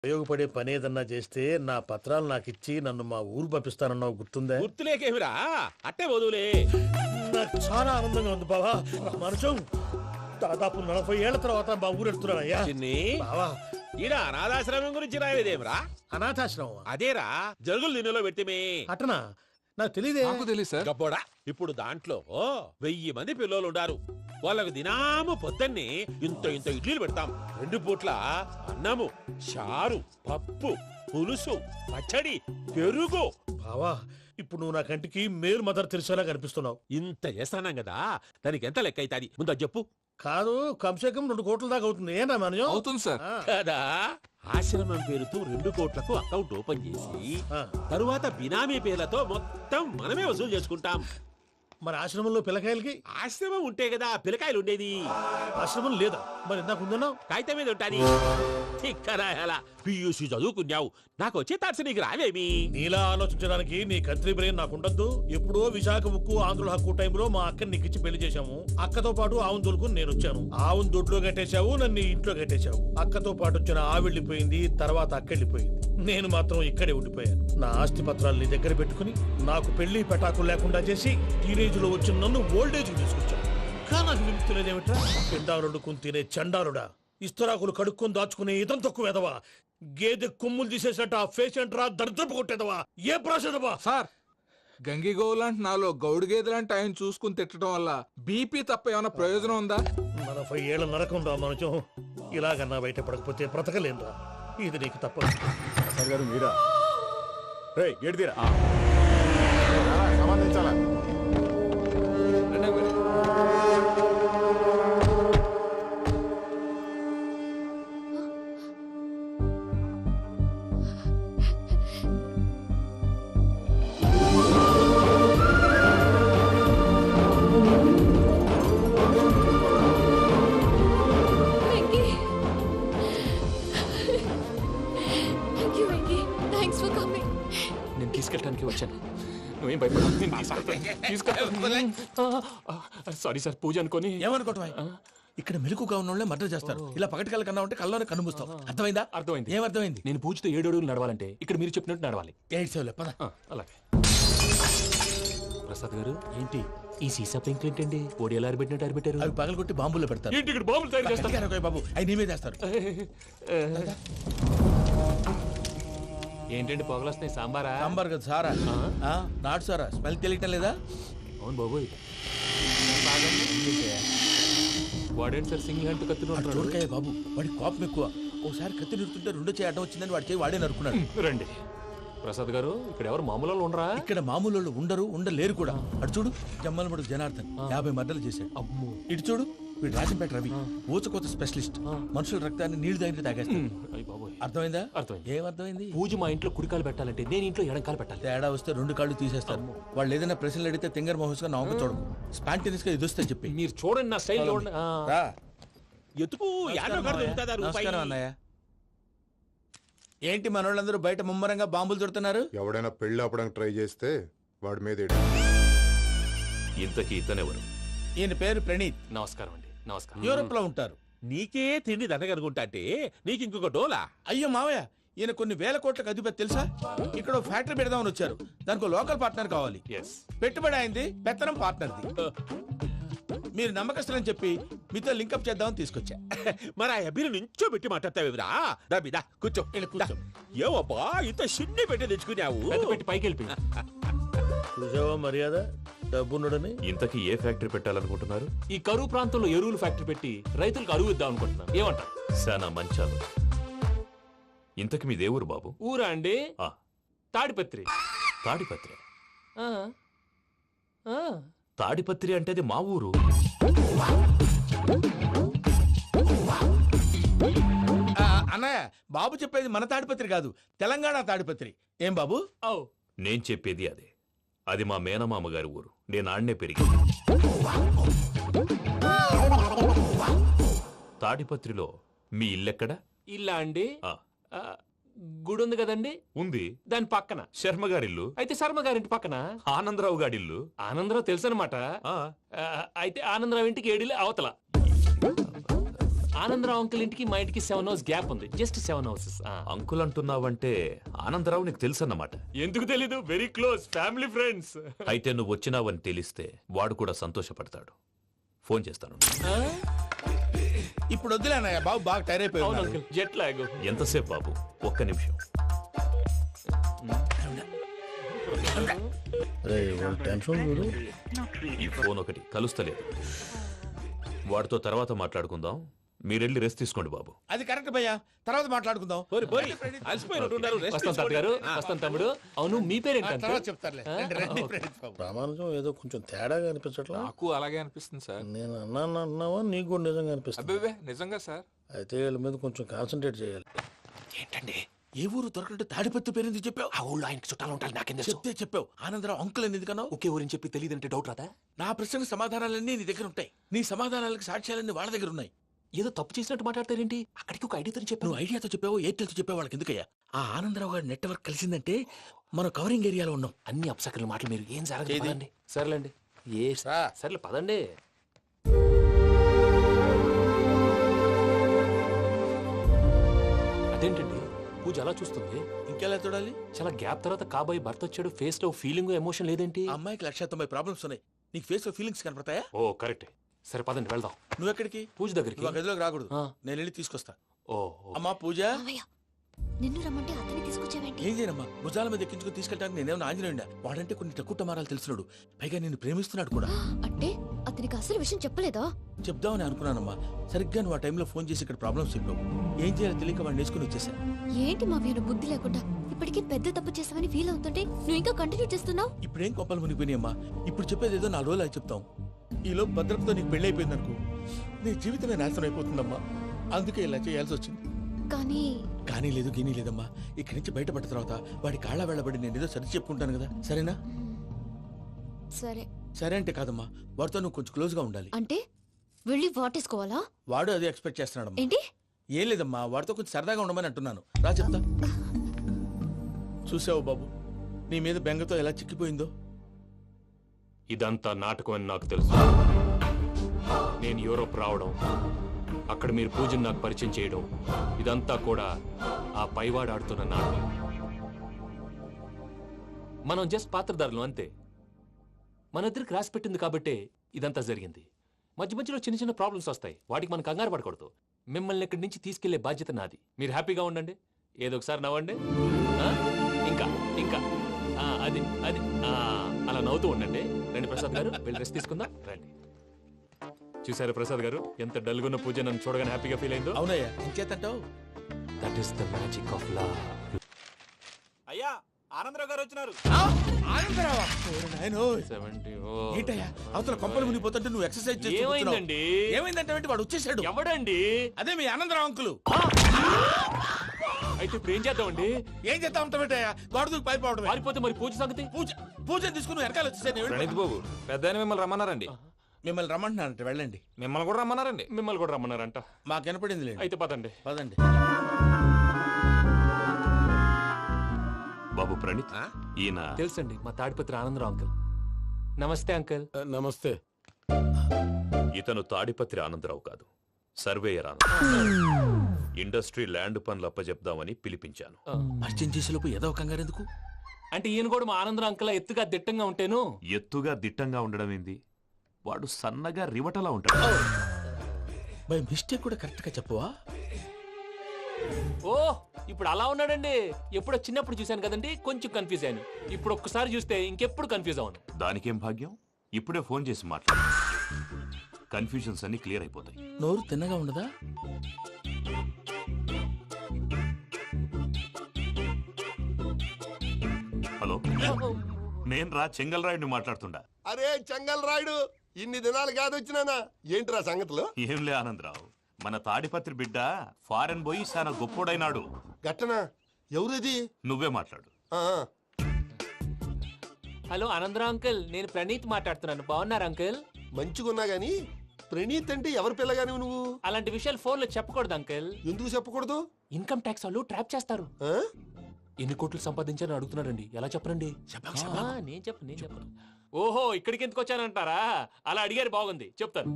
ఉపయోగపడే పని ఏదన్నా చేస్తే నా పత్రాలు నాకు ఇచ్చి నన్ను మా ఊరు పంపిస్తానన్నావు గుర్తుందా? గుర్తులేకేమిరా, అట్టే వదులే. నాకు చాలా ఆనందంగా ఉంది బావా. మనుషం దాదాపు 40 ఏళ్ల తర్వాత మా ఊరు వెళ్తున్నానయ్యా. చిన్ని బావా, ఈడ అనాథాశ్రమం గురించి రాయలేదేమిరా? అనాథాశ్రమం అదేరా జరుగులు దీనిలో పెట్టిమే. అటనా? నాకు తెలియదే. నాకు తెలియదు సార్. గబ్బోడా, ఇప్పుడు దాంట్లో 1000 మంది పిల్లలు ఉండారు. వాళ్ళకు దినాము పొద్దున్నే ఇంత ఇంత ఇడ్లీలు పెడతాం. 2 పూట్ల అన్నము, చారు, పప్పు, పులుసు, పచ్చడి, పెరుగు. బావా, ఇప్పుడు నువ్వు నా కంటికి మేలు మదర్ తెరిసేలా కనిపిస్తున్నావు. ఇంత చేస్తానం కదా, దానికి ఎంత లెక్క అవుతుంది ముందు అది చెప్పు. కాదు, కంసేకం 2 కోట్ల దాకా అవుతుంది. ఏంటా మనం? అవుతుంది సార్. కదా, ఆశ్రమం పేరుతో 2 కోట్లకు అకౌంట్ ఓపెన్ చేసి తరువాత బినామీ పేర్లతో మొత్తం మనమే వసూలు చేసుకుంటాం. మరి ఆశ్రమంలో పిల్లకాయలకి? ఆశ్రమం ఉంటే కదా పిల్లకాయలు ఉండేది. ఆశ్రమం లేదా? మరి ఇందాక ఉందన్నావు. కాగితం మీద ఉంటాది. తిక్కరాయాల పియూసీ చదువుకున్నావు, నాకు వచ్చే తాట్స్ నీకు రావేమి? నీలా ఆలోచించడానికి నీ కత్రి బ్రెయిన్ నాకు ఉండద్దు. ఎప్పుడో విశాఖ ఉక్కు ఆంధ్రుల హక్కు టైంలో మా అక్కని నీకిచ్చి పెళ్లి చేశాము. అక్కతో పాటు ఆవును దొడుకుని నేను వచ్చాను. ఆవును దొడ్లో కట్టేశావు, నన్ను ఇంట్లో కట్టేశావు. అక్కతో పాటు వచ్చిన ఆవిళ్ళిపోయింది, తర్వాత అక్కెళ్ళిపోయింది. నేను మాత్రం ఇక్కడే ఉండిపోయాను. నా ఆస్తి పత్రాలు నీ దగ్గర పెట్టుకుని నాకు పెళ్లి పెటాకులు లేకుండా చేసి టీనేజ్ లో వచ్చిన నన్ను ఓల్డేజ్ తీసుకొచ్చాను. కానీ నాకు విముక్తి లేదేమిట్రా? పిండారుడుకుని తినే చండారుడా, ఇస్తరాకులు కడుక్కొని దాచుకునే ఇతం తక్కువ ఎదవా, గేదె కొమ్ములు తీసేసట ఆ పేషెంట్ రా దరిద్రపు కొట్టేదవా, ఏ ప్రాసెదవా? సార్, గంగిగోవు లాంటి నాలో గౌడు గేదె లాంటి ఆయన చూసుకుని తిట్టడం వల్ల బీపీ తప్ప ఏమైనా ప్రయోజనం ఉందా? 40 ఏళ్ల నరకం రా మనుషం. ఇలాగన్నా బయట పడకపోతే బ్రతకలేనురా. ఇది నీకు తప్పదు. గారు మీరా? రే గేట్ తీరా, సంబంధించాలా? తీసుకెళ్ళడానికి వచ్చాను. నువ్వేం భయపడ. సారీ సార్, పూజ అనుకోని. ఏమనుకోవటం? ఇక్కడ మెలకుగా ఉన్నోళ్ళే మర్డర్ చేస్తారు. ఇలా పగటి కళ్ళ కన్నా ఉంటే కళ్ళలోనే కనుమూస్తావు. అర్థమైందా? అర్థమైంది. ఏమర్థమైంది? నేను పూజతో 7 అడుగులు నడవాలంటే ఇక్కడ మీరు చెప్పినట్టు నడవాలి. అలాగే. ప్రసాద్ గారు, ఏంటి ఈ సీసా పెంకులు ఏంటండి? పొడి ఎలా అరబెట్టినట్టు అరబెట్టారు? అవి పగలగొట్టి బాంబుల్లో పెడతారు. ఏంటి ఇక్కడ బాంబులు తయారు చేస్తారు? బాబు, అవి నీవే చేస్తారు. ఏంటండి పొగలు వస్తున్నాయి? సాంబారా? సాంబార్ కదా సారా. నాటు సారా. స్మెల్ తెలియటం లేదా? అవును బాబోయ్. వాడేంటి సార్ సింగిల్ హ్యాండ్ కత్తిని చూడకాయ బాబు, వాడి కోపం ఎక్కువ. ఒకసారి కత్తి నిరుతుంటే 2 చేయి అడ్డం వచ్చిందని వాడి చేయి వాడే నరుకున్నాడు. రండి ప్రసాద్ గారు, ఇక్కడ ఎవరు మామూలు ఉండరా? ఇక్కడ మామూలు ఉండరు, ఉండలేరు కూడా. అటు చూడు, జమ్మలమడు జనార్దన్ 50 మర్డర్లు చేశాడు. అమ్మో. ఇటు చూడు, వీడు రాజంపేట రవి, ఊచకోత స్పెషలిస్ట్. మనుషుల రక్తాన్ని నీళ్లు దగ్గర తాగేస్తాడు. అర్థమైందా? అర్థమైంది. ఏమర్థమైంది? పూజ మా ఇంట్లో కుడికాలు పెట్టాలంటే నేను ఇంట్లో ఎడంకాలు పెట్టాలి. తేడా వస్తే 2 కాళ్ళు తీసేస్తారు. వాళ్ళు ఏదైనా ప్రశ్నలు అడిగితే తింగర్ మహోస్ గా నవ్వు చూడకు. స్పాంటినియస్ గా ఎదుస్తా చెప్పి. మీరు చూడండి నా స్టైల్. ఎతుకు నమస్కారం అన్నయ్య. ఏంటి మనోళ్ళందరూ బయట ముమ్మరంగా బాంబులు దొరుకుతున్నారు? ఎవడైనా పెళ్లి ఆపడానికి ట్రై చేస్తే వాడి మీద ఇంతకీ ఇతనెవరు? ఈయన పేరు ప్రణీత్. నమస్కారం అండి. నమస్కారం. యూరోప్ లో ఉంటారు. నీకే తిండి దండగనుకుంటా అంటే నీకు ఇంకొక డోలా? అయ్యో మావయ్య, ఈయన కొన్ని వేల కోట్లకు అధిపతి తెలుసా? ఇక్కడ ఫ్యాక్టరీ పెడదామని వచ్చారు. దానికి లోకల్ పార్ట్నర్ కావాలి. పెట్టుబడి అయింది, పెత్తనం పార్ట్నర్ది. మీరు నమ్మకస్తులని చెప్పి మీతో లింకప్ చేద్దామని తీసుకొచ్చా. మరి ఆ అబ్బిని నుంచో పెట్టి మాట్లాడతావేమిరా? రబిదా కూర్చో. ఏవబ్బా ఇంత సిన్ని పెట్టి తెచ్చుకున్నావు? పెట్టి పైకి వెళ్ళి. చూసావా మర్యాద, డబ్బున్నడని. ఇంతకీ ఏ ఫ్యాక్టరీ పెట్టాలనుకుంటున్నారు? ఈ కరువు ప్రాంతంలో ఎరువులు ఫ్యాక్టరీ పెట్టి రైతులకు అరువు ఇద్దాం అనుకుంటున్నాను. ఏమంటారు? శానా మంచాలు. ఇంతకి మీ దేవురు బాబు? ఊరా అండి? తాడిపత్రి. తాడిపత్రి? తాడిపత్రి అంటే అది మా ఊరు. అన్నయ్య, బాబు చెప్పేది మన తాడిపత్రి కాదు, తెలంగాణ తాడిపత్రి. ఏం బాబు? నేను చెప్పేది అదే. అది మా మేనమామ గారి ఊరు. నేను ఆడనే పెరిగి. తాడిపత్రిలో మీ ఇల్లెక్కడ? ఇల్లా అండి? గుడి ఉంది కదండి? ఉంది. దాని పక్కన శర్మ గారిల్లు. అయితే శర్మ గారింటి పక్కన ఆనందరావు గారిల్లు. ఆనందరావు తెలుసు అనమాట. అయితే ఆనందరావు ఇంటికి 7 అవతల. ఆనందరావు అంకుల్ ఇంటికి మా ఇంటికి 7 hours గ్యాప్ ఉంది, జస్ట్ 7 hours. అంకుల్ అంటున్నావంటే ఆనందరావు నీకు తెలుసన్నమాట. ఎందుకు తెలీదు, వెరీ క్లోజ్ ఫ్యామిలీ ఫ్రెండ్స్. అయితే నువ్వు వచ్చినావని తెలిస్తే వాడు కూడా సంతోషపడతాడు. ఫోన్ చేస్తాను. ఇప్పుడు వద్దులేనయ్య, బాబు బాగా టైర్ అవును అయిపోయి అంకుల్, జెట్ లాగ్. ఎంతసేపు బాబు? ఒక్క నిమిషం. టెన్షన్ చూడు. ఈ ఫోన్ ఒకటి కలుస్తలేదు. వాడితో తర్వాత మాట్లాడుకుందాం. మీరెళ్ళి రెస్ట్ తీసుకోండి బాబు. అది కరెక్ట్ భయ్యా, తర్వాత మాట్లాడుకుందాం. అలసిపోయినట్టున్నారు, rest వస్తాం తాత గారు, వస్తాం తమ్ముడు. అవును, మీ పేరేంటి తర్వాత అంకుల్? చెప్తారులే. రండి, రండి, ప్రణీత్ బాబు. ప్రామాణికం ఏదో కొంచెం తేడాగా అనిపించట్లా. నాకు అలాగే అనిపిస్తుంది సార్. నేను అన్నావా నీకు కూడా నిజంగా అనిపిస్తుంది? అబ్బే నిజంగా సార్. అయితే వీళ్ళ మీద కొంచెం కాన్సన్ట్రేట్ చేయాలి. ఏంటండి ఏ ఊరు దొరకట్టు తాడిపత్రి పేరు ఎందుకు చెప్పావు? ఆ ఊళ్ళో ఆయనకి చుట్టాలు ఉంటారు, నాకేం తెలుసు? చెప్తే చెప్పావు. ఆనందరావు అంకుల్ అని ఎందుకన్నావు? ఒకే ఊరిని చెప్పి తెలియదంటే డౌట్ రాదా? నా ప్రశ్నకు సమాధానాలన్నీ నీ దగ్గర ఉంటాయి. నీ సమాధానాలకు సాక్ష్యాలన్నీ వాళ్ళ దగ్గర ఉన్నాయి. ఏదో తప్పు చేసినట్టు మాట్లాడతారేంటి? అక్కడికి ఒక ఐడియాతో చెప్పాను. నువ్వు ఐడియాతో చెప్పావు, ఎయిర్టెల్తో చెప్పావు, వాళ్ళకి ఎందుకయ్యా? ఆ ఆనందరావు గారి నెట్వర్క్ కలిసిందంటే మనం కవరింగ్ ఏరియాలో ఉన్నాం. అన్ని అప్సకర్ల మాటలు మీరు ఏం జరగదు, ఏది? పదండి. సర్లేండి, సర్లే పదండి. అదేంటండి పూజ అలా చూస్తుంది? ఇంకెలా చూడాలి? చాలా గ్యాప్ తర్వాత కాబోయే భర్త వచ్చాడు, ఫేస్ లో ఫీలింగ్ ఎమోషన్ లేదేంటి? ఆ అమ్మాయికి 190 ప్రాబ్లమ్స్ ఉన్నాయి. నీకు ఫేస్ లో ఫీలింగ్స్ కనపడతాయా? ఓ కరెక్ట్. సరే పదండి వెళ్దాం. నువ్వు ఎక్కడికి? పూజ దగ్గరికి. నువ్వు ఆ గదిలోకి రాకూడదు. ఆ. నేను వెళ్ళి తీసుకొస్తా. ఓ అమ్మా పూజ, మావయ్య, నిన్ను రమ్మంటే అతన్ని తీసుకొచ్చావేంటి? ఏం చేయనమ్మా, భుజాల మీద ఎక్కించుకుని తీసుకెళ్ళడానికి నేనేమన్నా ఆంజనేయుడా? వాడంటే కొన్ని తక్కువ టమారాలు తెలిసినాడు, పైగా నిన్ను ప్రేమిస్తున్నాడు కూడా. అంటే అతనికి అసలు విషయం చెప్పలేదా? చెప్దామని అనుకున్నానమ్మా, సరిగ్గా నువ్వు ఆ టైంలో ఫోన్ చేసి ఇక్కడ ప్రాబ్లమ్స్ చెప్పావు. ఏం చేయాలో తెలియక వాడిని వేసుకుని వచ్చేసా. ఏంటి మావయ్య నువ్వు బుద్ధి లేకుండా ఇప్పటికీ పెద్ద తప్పు చేసావని ఫీల్ అవుతుంటే నువ్వు ఇంకా కంటిన్యూ చేస్తున్నావు? ఇప్పుడేం కొప్పలు మునిగిపోయినాయమ్మా, ఇప్పుడు చెప్పేది ఏదో 4 రోజులు అది చెప్తాం. ఈలో భద్రతతో నీకు పెళ్లి అయిపోయింది అనుకో, నీ జీవితమే నాశనం అయిపోతుందమ్మా. అందుకే ఇలా చేయాల్సి వచ్చింది. కానీ లేదు గీనీ లేదమ్మా. ఇక్కడి నుంచి బయటపడ్డ తర్వాత వాడి కాళ్ళ వెళ్ళబడి నేను ఏదో సరి చెప్పుకుంటాను కదా, సరేనా? సరే. సరే అంటే కాదమ్మా, వాడితో నువ్వు కొంచెం క్లోజ్ గా ఉండాలి. అంటే వెళ్ళి వాటేసుకోవాలా? వాడు అదే ఎక్స్పెక్ట్ చేస్తున్నాడమ్మా. ఏంటి? ఏం లేదమ్మా, వాడితో కొంచెం సరదాగా ఉండమని అంటున్నాను. రా చెప్తా. చూసావు బాబు, నీ మీద బెంగతో ఎలా చిక్కిపోయిందో. ఇదంతా నాటకం అని నాకు తెలుసు. నేను యూరోప్ రావడం, అక్కడ మీరు పూజను నాకు పరిచయం చేయడం, ఇదంతా కూడా ఆ పైవాడు ఆడుతున్న నాటకం. మనం జస్ట్ పాత్రధారులు అంతే. మన ఇద్దరికి రాసి పెట్టింది కాబట్టే ఇదంతా జరిగింది. మధ్య మధ్యలో చిన్న చిన్న ప్రాబ్లమ్స్ వస్తాయి, వాటికి మనం కంగారు పడకూడదు. మిమ్మల్ని ఇక్కడి నుంచి తీసుకెళ్లే బాధ్యత నాది. మీరు హ్యాపీగా ఉండండి, ఏదో ఒకసారి నవ్వండి. ఆ? ఇంకా ఇంకా అది అది అలా నవ్వుతూ ఉండండి. రండి ప్రసాద్ గారు, వెళ్ళి రెస్ట్ తీసుకుందాం. రండి. చూసారు ప్రసాద్ గారు, ఎంత డల్గున్న పూజ నన్ను చూడగానే హ్యాపీగా ఫీల్ అయిందో. అవునయ్యా, ఇంకేతంటావు? That is the magic of love. అయ్యా, ఆనందరావు గారు వచ్చినారు. ఆనందరావా? ఓరి నాయనో. 70. ఏంటయ్యా, అవతల కొంపలు మునిగిపోతుంటే నువ్వు ఎక్సర్సైజ్ చేస్తూ కూర్చున్నావు. ఏమైందండి? ఏమైందంటే వాడు వచ్చేసాడు. ఎవడండి? అదే మీ ఆనందరావు అంకులు. అయితే ఇప్పుడు ఏం చేద్దామండి? ఏం చేస్తా ఉంటావేటయ్యా, గోడ దూకి పైపోవడమే. పారిపోతే మరి పూజ సంగతి? పూజ తీసుకుని నువ్వు వెనకాల వచ్చేసాను. ప్రణీత్ బాబు, పెద్ద ఆయన మిమ్మల్ని రమ్మన్నారండి. మిమ్మల్ని రమ్మంటున్నారంట, వెళ్ళండి. మిమ్మల్ని కూడా రమ్మన్నారండి. మిమ్మల్ని కూడా రమ్మన్నారంట. మాకు వినపడింది లేండి. అయితే పదండి. పదండి. బాబు ప్రణీత్, ఈయన తెలుసండి, మా తాడిపత్రి ఆనందరావు అంకుల్. నమస్తే అంకుల్. నమస్తే. ఇతను తాడిపత్రి ఆనందరావు కాదు, సర్వేయర్ ఆనందరావు. ఇండస్ట్రీ ల్యాండ్ పనులు అప్పచెప్దామని పిలిపించాను. పరిచయం చేసేలోపు ఏదో కంగారు ఎందుకు? అంటే ఈయన కూడా మా ఆనందరావు అంకుల్ ఎత్తుగా దిట్టంగా ఉంటేను. ఎత్తుగా దిట్టంగా ఉండడం ఏంది? వాడు సన్నగా రివటలా ఉంటాడు. బై మిస్టేక్ కూడా కరెక్ట్ గా చెప్పవా? ఓ ఇప్పుడు అలా ఉన్నాడండి. ఎప్పుడో చిన్నప్పుడు చూశాను కదండి, కొంచెం కన్ఫ్యూజ్ అయ్యాను. ఇప్పుడు ఒక్కసారి చూస్తే ఇంకెప్పుడు కన్ఫ్యూజ్ అవ్వను. దానికేం భాగ్యం, ఇప్పుడే ఫోన్ చేసి మాట్లాడు. కన్ఫ్యూజన్స్ అన్ని క్లియర్ అయిపోతాయి. నోరు తిన్నగా ఉండదా? హలో, నేను రా చెంగల్రాయుడిని మాట్లాడుతుండా. అరే చెంగల్ రాయుడు, ఇన్ని దినాలు కాదు వచ్చినానా? ఏంట్రా సంగతులు? ఏంలే ఆనందరావు, మన తాడిపత్రి బిడ్డ ఫారెన్ పోయి చాలా గొప్పోడైనాడు. గట్టనా? ఎవరిది? నువ్వే మాట్లాడు. హలో ఆనందరావు అంకుల్, నేను ప్రణీత్ మాట్లాడుతున్నాను. బాగున్నారు అంకుల్? మంచిగున్నా గాని ప్రణీత్ అంటే ఎవరి పిల్లగాని నువ్వు? అలాంటి విషయాలు ఫోన్లో చెప్పకూడదు అంకుల్. ఎందుకు చెప్పకూడదు? ఇన్కమ్ ట్యాక్స్ వాళ్ళు ట్రాప్ చేస్తారు. ఆ? ఎన్ని కోట్లు సంపాదించాలని అడుగుతున్నాడండి. ఎలా చెప్పరండి? నేను చెప్పను. ఓహో, ఇక్కడికి ఎందుకు వచ్చానంటారా? అలా అడిగారు, బాగుంది, చెప్తాను.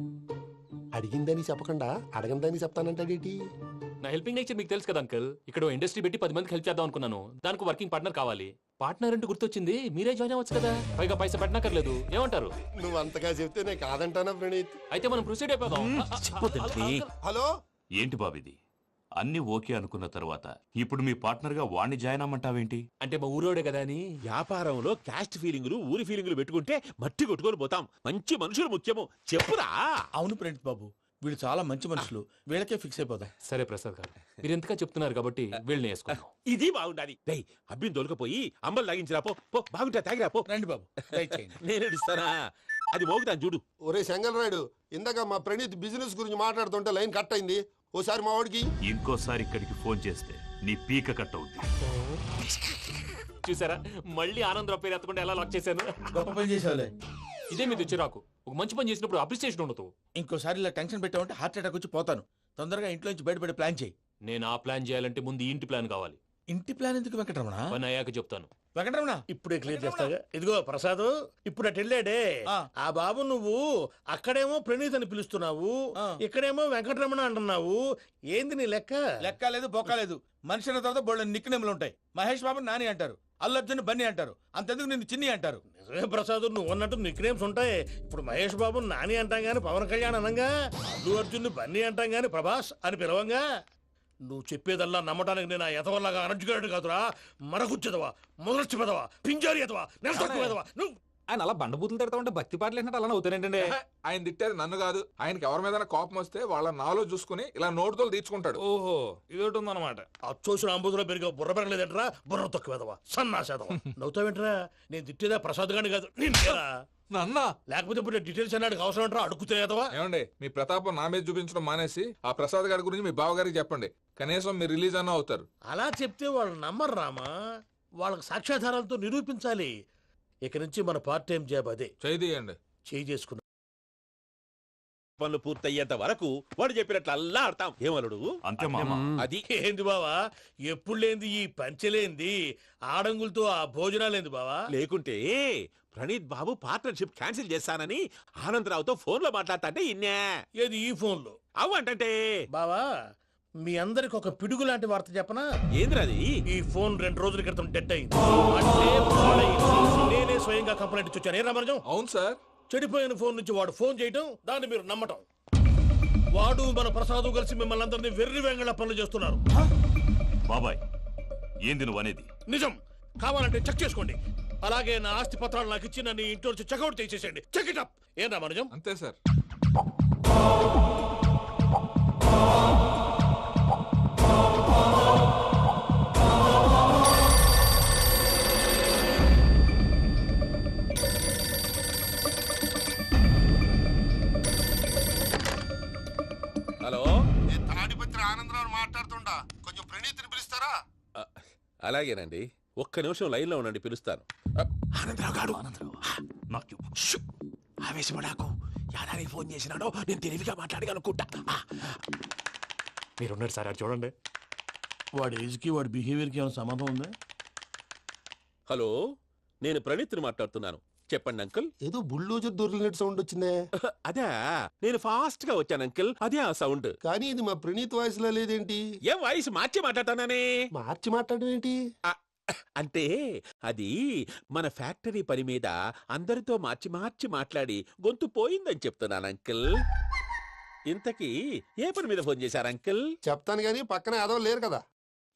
అడిగిందని చెప్పకుండా అడగందని చెప్తానంటాడేటి? నా హెల్పింగ్ నేచర్ మీకు తెలుసు కదా అంకల్. ఇక్కడ ఇండస్ట్రీ పెట్టి 10 మందికి హెల్ప్ చేద్దాం అనుకున్నాను. దానికి వర్కింగ్ పార్ట్నర్ కావాలి. పార్ట్నర్ అంటే గుర్తొచ్చింది, మీరే జాయిన్ అవ్వచ్చు కదా, పైగా పైసా పెట్టనక్కర్లేదు. ఏమంటారు? నువ్వు అంతగా చెప్తే నేను కాదంటానా ప్రణీత్? అయితే మనం ప్రొసీడ్ అయిపోదాం. హలో, ఏంటి బాబిది? అన్ని ఓకే అనుకున్న తర్వాత ఇప్పుడు మీ పార్ట్నర్ గా వాణ్ణి జాయిన్ అమ్మంటావేంటి? అంటే మా ఊరోడే కదా అని. వ్యాపారంలో క్యాస్ట్ ఫీలింగులు ఊరి ఫీలింగులు పెట్టుకుంటే మట్టి కొట్టుకొని పోతాం. మంచి మనుషులు ముఖ్యము, చెప్పురా. అవును ప్రణీత్ బాబు, వీళ్ళు చాలా మంచి మనుషులు, వీళ్ళకే ఫిక్స్ అయిపోదాం. సరే ప్రసాద్ గారు, మీరు ఎంతగా చెప్తున్నారు కాబట్టి వీళ్ళని వేసుకుందాం. ఇది బాగుండాలి. డై అబ్బిని దొలకపోయి అమ్మలు లాగించిరా పో. పో బాగుంటా తాగిరా పో. రండి బాబు, దయచేయండి. నేను ఇస్తానా? అది మోగుతాను చూడు. ఒరే చెంగల్ రాయుడు, ఇందాక మా ప్రణీత్ బిజినెస్ గురించి మాట్లాడుతుంటే లైన్ కట్ అయింది. ఓసారి మా వాడికి ఇంకోసారి ఇక్కడికి ఫోన్ చేస్తే నీ పీక కట్ అవుద్ది. చూసారా, మళ్ళీ ఆనందరావు పేరు ఎత్తకుండా ఎలా లాక్ చేశాను. గొప్ప పని చేసేవాళ్ళే. ఇదే మీద చిరాకు. ఒక మంచి పని చేసినప్పుడు అప్రిసియేషన్ ఉండదు. ఇంకోసారి ఇలా టెన్షన్ పెట్టామంటే హార్ట్ అటాక్ వచ్చి పోతాను. తొందరగా ఇంట్లో నుంచి బయటపడే ప్లాన్ చేయి. నేను ఆ ప్లాన్ చేయాలంటే ముందు ఈ ఇంటి ప్లాన్ కావాలి. ఇంటి ప్లాన్ ఎందుకు వెంకటరమణ? పని అయ్యాక చెప్తాను. వెంకటరమణ, ఇప్పుడే క్లియర్ చేస్తాగా. ఇదిగో ప్రసాద్, ఇప్పుడు అటు వెళ్ళాడే ఆ. ఆ బాబు, నువ్వు అక్కడేమో ప్రణీత్ అని పిలుస్తున్నావు, ఆ. ఇక్కడేమో వెంకటరమణ అంటున్నావు. ఏంది నీ లెక్క? లెక్క లేదు బొక్క లేదు. మనిషి అన్న తర్వాత బోళ్ళ నిక్నెములు ఉంటాయి. మహేష్ బాబు నాని అంటారు, అల్లు అర్జున్ బన్నీ అంటారు, అంతెందుకు నిన్ను చిన్ని అంటారు. నిజమే ప్రసాద్, నువ్వు అన్నట్టు నిక్నేమ్స్ ఉంటాయి. ఇప్పుడు మహేష్ బాబు నాని అంటాం గాని పవన్ కళ్యాణ్ అనంగా, అల్లు అర్జున్ బన్నీ అంటాం గాని ప్రభాస్ అని పిలవంగా. నువ్వు చెప్పేదల్లా నమ్మటానికి నేను ఎతవల్లాగా అనర్జుకేటెడ్ కాదురా. మరగుచ్చదవా, మొదలచ్చి పెదవా, పింజారి ఎదవా, నెలసొక్కు పెదవా నువ్వు. ఆయన అలా బండబూతులు తిడతా ఉంటే భక్తి పాటలు ఏంటంటే అలా అవుతానేంటండి. ఆయన తిట్టేది నన్ను కాదు. ఆయనకి ఎవరి మీద కోపం వస్తే వాళ్ళ నాలో చూసుకుని ఇలా నోటుతో తీర్చుకుంటాడు. ఓహో, ఇదొకటి ఉందన్నమాట. అచ్చోసిన అంబుధులో పెరిగే బుర్ర పెరగలేదంటరా, బుర్ర తొక్కు వెదవా, సన్నాసేదవా. నవ్వుతావేంట్రా? నేను తిట్టేదా ప్రసాద్ గాని కాదు, నిన్నేరా. నన్నా? లేకపోతే ఇప్పుడు డీటెయిల్స్ అన్నాడు అవసరం అంటారా? అడుగుతాయేదవా? ఏమండి, మీ ప్రతాపం నా మీద చూపించడం మానేసి ఆ ప్రసాద్ గారి గురించి మీ బావగారికి చెప్పండి. కనీసం మీరు రిలీజ్ అన్న అవుతారు. అలా చెప్తే వాళ్ళు నమ్మరు రామా. వాళ్ళకి సాక్ష్యాధారాలతో నిరూపించాలి. ఇక నుంచి మన పార్ట్ టైం జాబ్ అదే. చేయండి. చేయి చేసుకున్నా పనులు పూర్తయ్యేంత వరకు వాడు చెప్పినట్లు అల్లా ఆడతాం. ఏమలుడు? అంతే మామ. అది ఏంది బావా, ఎప్పుడు లేంది ఈ పంచలేంది, ఆడంగులతో ఆ భోజనాలేంది బావా? లేకుంటే ప్రణీత్ బాబు పార్ట్నర్షిప్ క్యాన్సిల్ చేస్తానని ఆనందరావుతో ఫోన్ లో మాట్లాడతాంటే ఇన్నే. ఏది ఈ ఫోన్ లో? అవ్వంటే బావా, మీ అందరికి ఒక పిడుగు లాంటి వార్త చెప్పనా? ఏంద్రది? ఈ ఫోన్ 2 రోజుల క్రితం డెడ్ అయింది. అంటే పాడైంది. నేనే స్వయంగా కంప్లైంట్ ఇచ్చి వచ్చాను. ఏ రామరాజం? అవును సార్. చెడిపోయిన ఫోన్ నుంచి వాడు ఫోన్ చేయటం, దాన్ని మీరు నమ్మటం. వాడు మన ప్రసాదు కలిసి మిమ్మల్ని అందరినీ వెర్రి వెంగళ పనులు చేస్తున్నారు. బాబాయ్, ఏంది నువ్వు అనేది? నిజం. కావాలంటే చెక్ చేసుకోండి. అలాగే నా ఆస్తి పత్రాలు నాకు ఇచ్చి నన్ను ఇంట్లో నుంచి చెక్అౌట్ చేసేసండి. Check it up. ఏం రామరాజం? అంతే సార్. హలో, నేను తాడిపత్రి ఆనందరావు మాట్లాడుతుండా, కొంచెం ప్రణీతిని పిలుస్తారా? అలాగేనండి. ఒక్క నిమిషం లైన్ లో ఉండండి, పిలుస్తాను. ఆనందరావు గాడు. నాకు ఆవేశపడాకు. యాదానికి ఫోన్ చేసినాడో నేను తెలివిగా మాట్లాడగలనుకుంటా. మీరున్నారు సార్, అది చూడండి. వాడి ఏజ్కి వాడి బిహేవియర్కి ఏమైనా సంబంధం ఉందా? హలో, నేను ప్రణీత్ని మాట్లాడుతున్నాను. చెప్పండి అంకుల్. ఏదో బుల్డోజర్ దొరికినట్టు సౌండ్ వచ్చిందే. అదే, నేను ఫాస్ట్ గా వచ్చాను అంకుల్. అదే ఆ సౌండ్. కానీ ఇది మా ప్రణీత్ వాయిస్ లో లేదేంటి? ఏం వాయిస్ మార్చి మాట్లాడతాననే? మార్చి మాట్లాడడం ఏంటి? అంటే అది మన ఫ్యాక్టరీ పని మీద అందరితో మార్చి మార్చి మాట్లాడి గొంతు పోయిందని చెప్తున్నాను అంకుల్. ఇంతకీ ఏ పని మీద ఫోన్ చేశారు అంకుల్? చెప్తాను గానీ పక్కన ఎదవ లేరు కదా.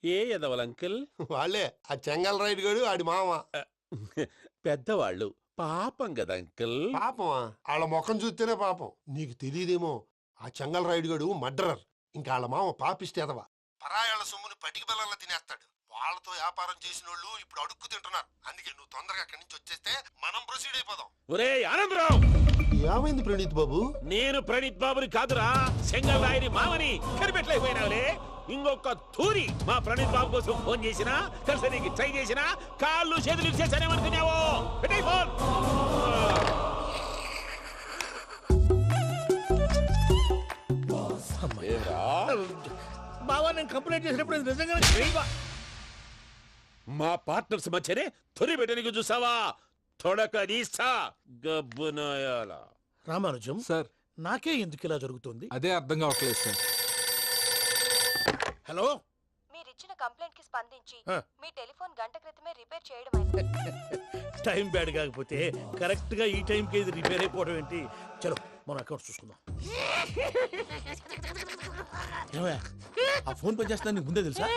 ఏ ఎదవలు అంకుల్? వాళ్ళే ఆ చెంగల్ రైడ్ గడు ఆడి మామ. పెద్దవాళ్ళు, పాపం కదా అంకుల్. పాపమా? వాళ్ళ ముఖం చూస్తేనే పాపం. నీకు తెలియదేమో, ఆ చెంగల్ రైడ్ గడు మర్డరర్. ఇంకా వాళ్ళ మామ పాపిస్తే ఎదవ. పరాయాళ్ళ సొమ్ముని పటికి బెల్లంలో తినేస్తాడు. వాళ్ళతో వ్యాపారం చేసిన వాళ్ళు ఇప్పుడు అడుక్కు తింటున్నారు. అందుకే నువ్వు తొందరగా అక్కడి నుంచి వచ్చేస్తే మనం ప్రొసీడ్ అయిపోదాం. ఒరే ఆనందరావు, ఏమైంది ప్రణీత్ బాబు? నేను ప్రణీత్ బాబుని కాదురా, సెంగల్ రాయని మామని. కనిపెట్టలేకపోయినావులే. ఇంకొక తూరి మా ప్రణీత్ బాబు కోసం ఫోన్ చేసినా, కలిసి ట్రై చేసినా కాళ్ళు చేతులు చేశానేమనుకున్నావో. పెట్టే ఫోన్. బావా, నేను కంప్లైంట్ చేసినప్పుడు ఇది నిజంగానే చేయవా? మా పార్ట్నర్స్ మధ్యనే తొలి పెట్టడానికి చూసావా? తొడక నీస్తా గబ్బునాయాల. రామానుజం సార్, నాకే ఎందుకు ఇలా జరుగుతుంది? అదే అర్థం కావట్లేదు సార్. హలో, మీరిచ్చిన కంప్లైంట్ కి స్పందించి ఆ. మీ టెలిఫోన్ గంట క్రితమే రిపేర్ చేయడం టైం బ్యాడ్ కాకపోతే కరెక్ట్ గా ఈ టైంకి ఇది రిపేర్ అయిపోవడం ఏంటి? చలో మన అకౌంట్ చూసుకుందాం. ఏమయ్యా, ఆ ఫోన్ పనిచేస్తున్నా నీకు ముందే తెలుసా?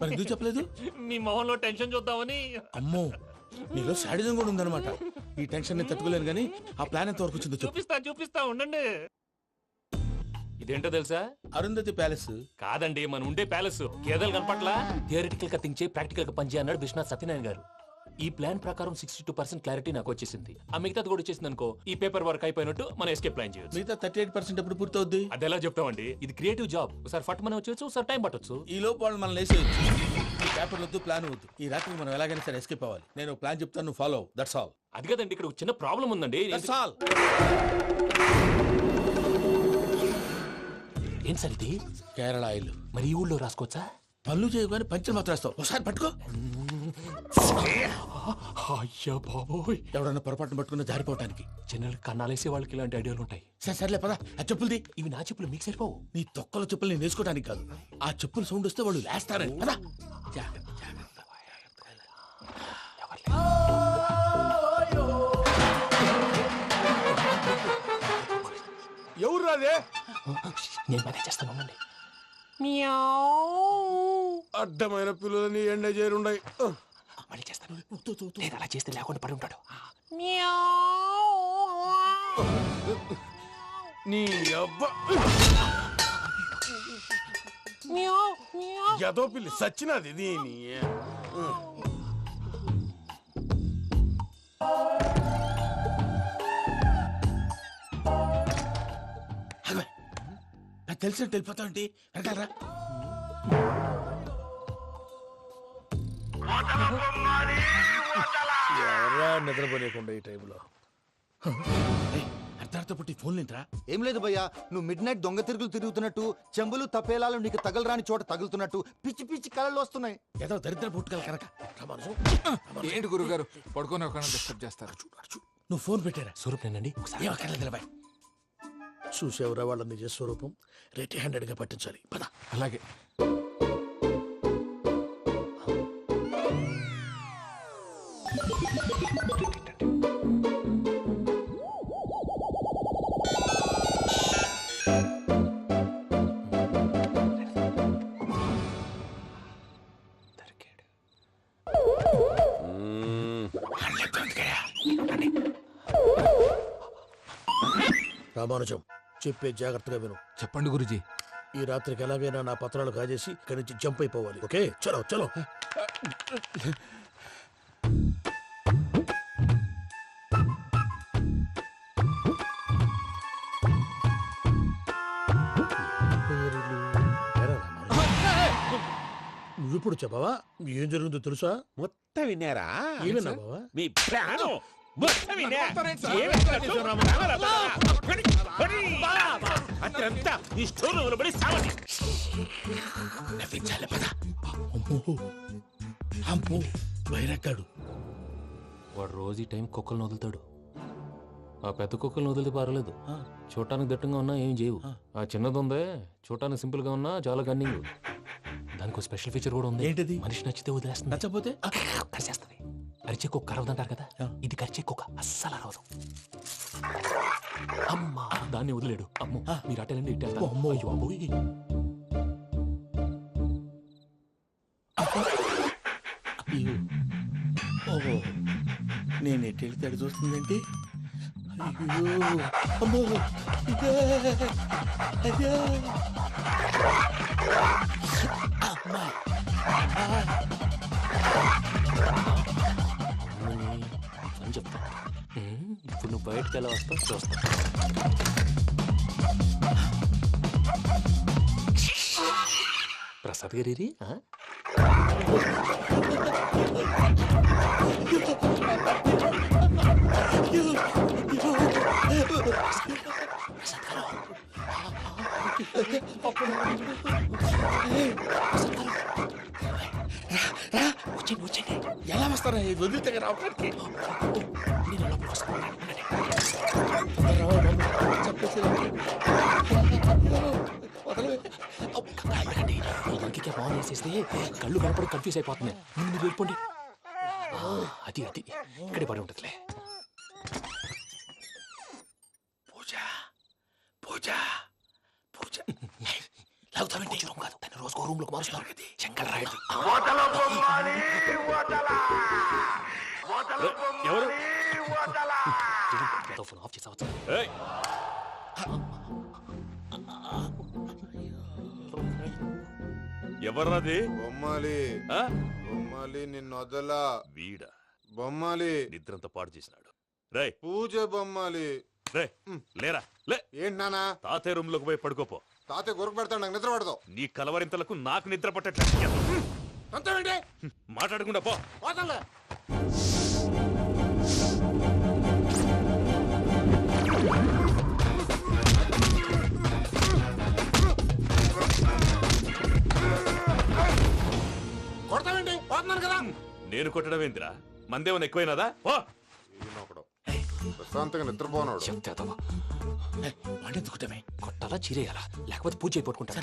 మరి ఎందుకు చెప్పలేదు? మీ మొహంలో టెన్షన్ చూద్దామని. అమ్మో, నీలో శాడిజం కూడా ఉందన్నమాట. ఈ టెన్షన్ నేను తట్టుకోలేను కానీ ఆ ప్లాన్ ఎంత వరకు వచ్చిందో చెప్పు. చూపిస్తా ఉండండి. ఇదేంటో తెలుసా? అరుంధతి ప్యాలెస్. కాదండి, మన ఉండే ప్యాలెస్. గేదెలు కనపట్లా? థియరిటికల్ గా థింక్ చేయి, ప్రాక్టికల్ గా పనిచేయి అన్నాడు విశ్వనాథ్ సత్యనారాయణ గారు. ఈ ప్లాన్ ప్రకారం 62% క్లారిటీ నాకు వచ్చేసింది. ఆ మిగతాది కూడా వచ్చేసింది అనుకో, ఈ పేపర్ వర్క్ అయిపోయినట్టు మనం ఎస్కేప్ ప్లాన్ చేయొచ్చు. మిగతా 38% ఎప్పుడు పూర్తవుద్ది? అది ఎలా చెప్తామండి? ఇది క్రియేటివ్ జాబ్. ఒకసారి ఫట్ మనం వచ్చేయచ్చు, ఒకసారి టైం పట్టొచ్చు. ఈ లోపు వాళ్ళు మనం లేసేయచ్చు. ఈ పేపర్ వద్దు, ప్లాన్ వద్దు. ఈ రాత్రికి మనం ఎలాగైనా సరే ఎస్కేప్ అవ్వాలి. నేను ప్లాన్ చెప్తాను, నువ్వు ఫాలో. That's all. అది కదండి, ఇక్కడ ఒక చిన్న ప్రాబ్లం ఉందండి. That's all. ఏం సార్ ఇది? కేరళ ఆయిల్. మరి ఈ ఊళ్ళో రాసుకోవచ్చా? పనులు చేయవు కానీ పంచలు మాత్రం వేస్తావు. ఒకసారి పట్టుకో. అయ్యా బాబోయ్, ఎవడన్నా పొరపాటున పట్టుకున్న జారిపోవటానికి. జనరల్ కన్నాలేసే వాళ్ళకి ఇలాంటి ఐడియాలు ఉంటాయి. సర్లే పదా, ఆ చెప్పులది. ఇవి నా చెప్పులు, మీకు సరిపోవు. నీ తొక్కల చెప్పులు నేను వేసుకోవడానికి కాదు, ఆ చెప్పులు సౌండ్ వస్తే వాళ్ళు లేస్తారని. పదా. ఎవరు రాదే? నేను మనే చేస్తాను, ఉండండి. అడ్డమైన పిల్లలని ఎండ చేరుండయి. మళ్ళీ చేస్తాను. లేదు, అలా చేస్తే లేకుండా పడి ఉంటాడు. నీ అబ్బా ఎదో పిల్లి సచ్చినది దీని. నాకు తెలిసినట్టు వెళ్ళిపోతావు ఏంటి? వెనకాలరా. ఎవరా నిద్రపోలేకుండా ఈ టైంలో? అర్ధార్థ పుట్టి ఫోన్ లేంట్రా. ఏం లేదు భయ్యా, నువ్వు మిడ్ నైట్ దొంగ తిరుగులు తిరుగుతున్నట్టు, చెంబులు తపేలాలు నీకు తగలరాని చోట తగులుతున్నట్టు పిచ్చి పిచ్చి కళలు వస్తున్నాయి. ఏదో దరిద్ర పుట్టుకల కనుక. ఏంటి గురుగారు పడుకొని ఒక డిస్టర్బ్ చేస్తారు? నువ్వు ఫోన్ పెట్టారా? స్వరూపేనండి, ఒకసారి ఏమక్కర్లేదు. చూసేవరా వాళ్ళ నిజ స్వరూపం. రెట్టి హ్యాండెడ్ గా పట్టించాలి. పద. అలాగే. రామానుజం, చెప్పే జాగ్రత్తగా విను. చెప్పండి గురుజీ. ఈ రాత్రికి ఎలాగైనా నా పత్రాలు కాజేసి ఇక్కడి నుంచి జంప్ అయిపోవాలి. ఓకే, చలో చలో. నువ్విప్పుడు చెప్పవా? ఏం జరుగుతుందో తెలుసా? మొత్తం విన్నారా? ఏమన్నా బావా? మీ ప్రాణం మొత్తం విన్నా? అత్యంతా ఈ స్టోర్ రూమ్ లో పడి సావండి. నవ్వించాలి. పద. అమ్మో, వైరక్కాడు. వాడు రోజు ఈ టైం కుక్కలను వదులుతాడు. ఆ పెద్ద కుక్కలను వదిలితే పర్వాలేదు, చూడటానికి దట్టంగా ఉన్నా ఏం చేయవు. ఆ చిన్నది ఉందే, చూడటానికి సింపుల్ గా ఉన్నా చాలా కన్నింగ్. దానికి స్పెషల్ ఫీచర్ కూడా ఉంది. ఏంటిది? మనిషి నచ్చితే వదిలేస్తుంది, నచ్చపోతే కరిచేస్తుంది. అరిచే కుక్క అరవదంటారు కదా, ఇది కరిచే కుక్క అస్సలు అరవదు. అమ్మా, దాన్ని వదిలేడు. అమ్మో, మీరు అటెండి ఇటు వెళ్తారు. అమ్మో. అయ్యో అమ్మోయ్. ఓహో, నేను ఎటు వెళ్తాడు చూస్తుందేంటి? అయ్యో, అమ్మో, ఇదే, అదే. అమ్మా, అని చెప్తా. ఇప్పుడు నువ్వు బయటకు ఎలా వస్తావు చూస్తా. ప్రసాద్ గారి ఎలా వస్తారా? వదిలితే రావడానికి. నేను లోపలికి వస్తాను. ఇంకే ఫోన్ వేసేస్తే కళ్ళు కనపడి కన్ఫ్యూజ్ అయిపోతున్నాయి. ముందు మీరు వెళ్ళిపోండి. అది అది ఇక్కడే పడి ఉంటుందిలే. పూజ పూజ పూజ లాగుతామంటే రూమ్ కాదు, దాన్ని రోజుకో రూమ్ లోకి మారుస్తున్నారు కదా. చెంగల్ రాయుడు ఎవరు? ఫోన్ ఆఫ్ చేసావచ్చు. ఎవర్రాది? బొమ్మాలి బొమ్మాలి నిన్ను వదలా. వీడా బొమ్మాలి నిద్రంతా పాడు చేసినాడు. రేయ్ పూజ బొమ్మాలి. రే లేరా లే. ఏంటి నానా? తాతయ్య రూమ్ లోకి పోయి పడుకోపో. తాతయ్య గురకు పెడతాడు, నాకు నిద్ర పడదు. నీ కలవరింతలకు నాకు నిద్ర పట్టట్లేదు. అంతేంటి మాట్లాడకుండా పో. పోతాలే. కొడతావేంటి? పోతున్నాను కదా. నేను కొట్టడం ఏంటిరా? మందేమన్నా ఎక్కువైనదా? ఓ ప్రశాంతంగా నిద్రపోనాడు. వాడెందుకుంటామే? కొట్టాలా చీరేయాలా లేకపోతే పూజ అయిపోట్టుకుంటా.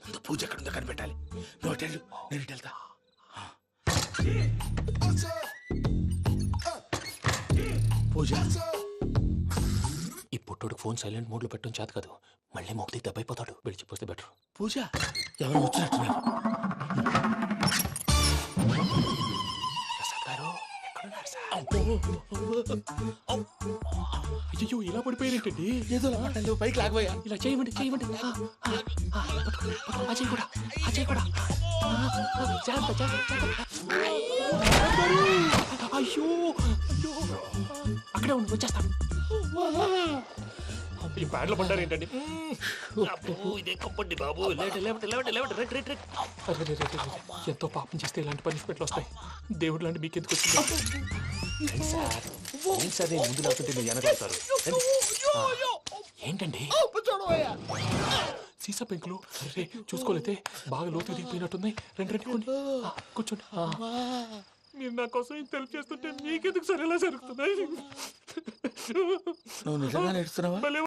ముందు పూజ ఎక్కడుందో కనిపెట్టాలి. నువ్వు అటు వెళ్ళు, నేను ఇటు వెళ్తా. పూజ ఈ పుట్టోడు ఫోన్ సైలెంట్ మోడ్ లో పెట్టడం చేత కాదు. మళ్ళీ మొక్కి దెబ్బైపోతాడు. వెళ్ళి చెప్పొస్తే బెటర్. పూజ ఎవరు వచ్చినట్టున్నారు? ప్రసాద్ గారు ఎక్కడున్నారు సార్? అయ్యో ఇలా పడిపోయారేంటండి? ఏదో మాటలు పైకి లాగబోయా. ఇలా చేయమండి చేయమండి. అజయ్ కూడా అజయ్ కూడా జాగ్రత్త జాగ్రత్త. అయ్యో అయ్యో అక్కడే ఉండి వచ్చేస్తాను. ఈ బ్యాడ్లో పడ్డారు ఏంటండి? ఇదే కప్పండి బాబు. ఎంతో పాపం చేస్తే ఇలాంటి పనిష్మెంట్లు వస్తాయి. దేవుడు లాంటి మీకు ఎందుకు వచ్చింది సార్? ఏం సార్ నేను ముందు లేకుంటే మీరు వెనకాడతారు. ఏంటండి సీసా పెంకులు? అరే చూసుకోలేతే బాగా లోతు దిగిపోయినట్టున్నాయి. రెండు రెండు కొన్ని కూర్చోండి. మీరు నా కోసం ఇంత హెల్ప్ చేస్తుంటే మీకెందుకు సార్ ఎలా జరుగుతున్నాయి? నువ్వు నిజంగా నేర్చుతున్నావా?